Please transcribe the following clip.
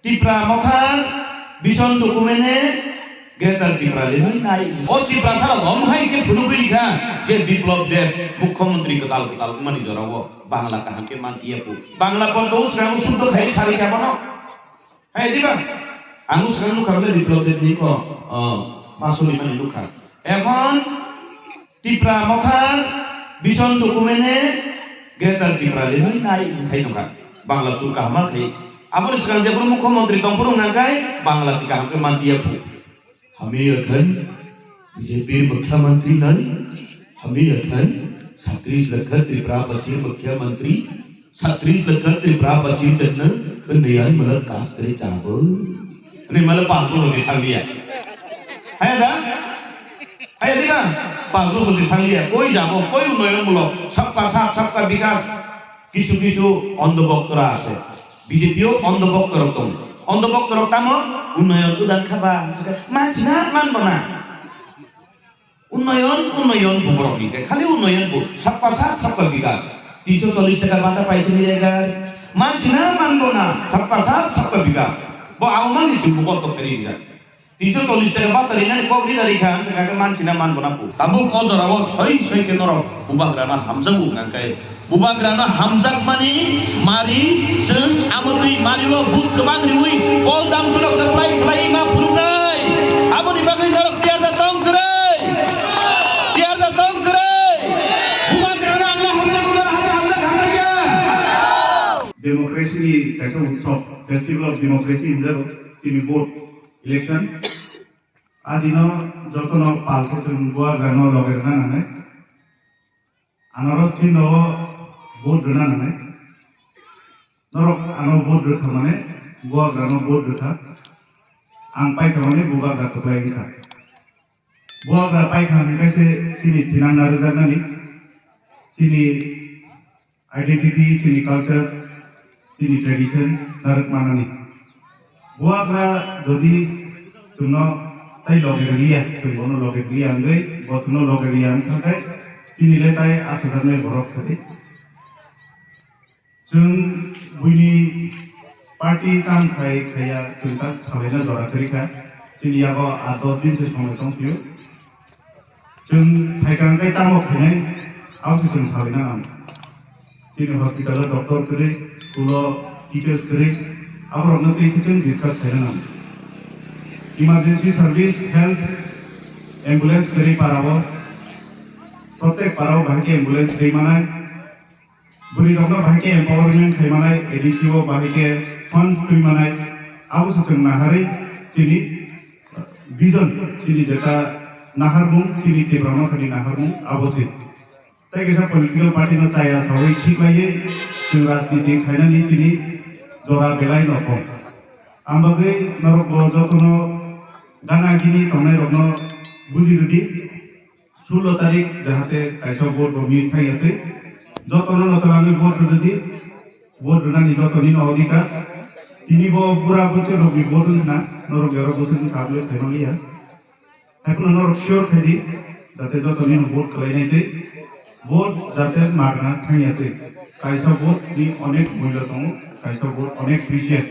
টিপ্রা মথার ভীষণ ডকুমেন্টে গ্রেটার টিপ্রা লেনই নাই ও টিপ্রা সারা লমহাইকে ফুলুবিখা যে বিপ্লব দেব মুখ্যমন্ত্রী কতাল কতাল মানি জরাব বাংলা কাহাকে মানতিয়াকু বাংলা পদ উসরাম শুদ্ধ খাই ছাড়ি যাবো না হ্যাঁ দিবা আঙ্গুস কানু কারণে বিপ্লব দেব দিক মাসুলি মানে লুখা এখন টিপ্রা মথার ভীষণ ডকুমেন্টে গ্রেটার টিপ্রা লেনই নাই খাই নকা বাংলা সুরকা আমার খাই আবার সেখানে যে মুখ্যমন্ত্রী তম্পুর নাগাই বাংলা से काम के मान दिया हमें अखन बीजेपी मुख्यमंत्री नहीं हमें अखन 37 लाख त्रिपुरा बसीर मुख्यमंत्री 37 लाख त्रिपुरा बसीर जन नयान मतलब कास करे चाहबो ने मतलब पासपोर्ट से थांग लिया है दा है दिना पासपोर्ट से थांग लिया कोई जाबो कोई उन्नयनमूलक सबका साथ सबका विकास किछु किछु अंधभक्तरा আছে বিজেপিও অন্ধভক্ত রকম অন্ধভক্ত রকম উন্নয়ন উদান খাবা মানছি না মানব না উন্নয়ন উন্নয়ন বরফি খালি উন্নয়ন সবকা সাথ সবকা বিকাশ 340 টাকা বাধা পাইছে এই জায়গায় মানছি না মানব না সবকা সাথ সবকা বিকাশ বো আওমান কিছু কত ফেরি যায় 340 টাকা বাধা রিনা কগরি দারি খান সেটাকে মানছি না মানব না তাবু কজরাও সই সই কে নরম বুবাগ্রানা হামজাবু নাকাই बुबाग्राना हामजाक मानी मारी जों आमोदै मारियो बुत गोबां रिउइ कल दाम सुलक दप्लाय फ्लाय मा फुलुनाय आबोनि बागै नरक तियार दा तंग करे बुबाग्राना आंला हामजाक उला हामजाक गया डेमोक्रेसी कैसे उत्सव festival of democracy in the भोट इलेक्शन आदिनो जतनो पालके जों बुबाग्राना लगेरना नानै आनारस चिन्ह भोट रना नानै नरक आनो भोट रखा माने बुबाग्रानो भोट रखा आं पाइखा माने बुबाग्रा खख्लायखा बुबाग्रा पाइखा कैसे चिनी थिनांना रोजानानि चिनी आइडेंटिटी चिनी कल्चर चिनी ट्रेडिशन नारक मानानि बुबाग्रा जदि जोंनो ताइ लगेरिया जोंनो लगेरिया आंगै बथनो लगेरिया आंखाय चिनी लेताय आसारनाय बरफ खादि जों बुइनि पार्टी काम खाय खाया जों दा सालायना जरा तरिखा जोंनि आबो 8-10 दिन से समय दंफियो जों फायखांखाय तामो खायनाय आवसो जों सालायना नाम जोंनि हस्पिटाल डॉक्टर करे स्कुल टीचर्स करे आबरनो तेसे जों डिस्कास खायना नाम इमरजेंसी सर्विस हेल्थ एम्बुलेंस करे पाराबो प्रत्येक पाराव भागे एम्बुलेंस खैमानाय बुरी डॉक्टर भागे एम्पावरमेंट खैमानाय एडीसीओ भागे फंड्स खैमानाय आवसो जों नाहारै चिनि विजन चिनि जेटा नाहारमु चिनि तेब्रामा खानि नाहारमु आवसो ताइगेसा पॉलिटिकल पार्टी न चाया सावै थिगलायै जों राजनीति खायनानि चिनि जरा बेलाय नखम आमबागै नरक जखनो गानागिनि तंनाय रगनो बुजिरुदि 16 तारिख जाहाते कायसा भोट बमी फायते जतनो नतलाङै भोट रुदि भोट रुनानि जतनि अधिकार तिनिबो पुरा बोसोर रबि भोट होना नरक यारो बोसोरनि साबले थायमालिया এখন नरक शियर खायदि जाते जतनि भोट खालायनायते भोट जाते मागना थांयाते कायसा भोट नि अनेक मूल्य दं कायसा भोट अनेक प्रिशियस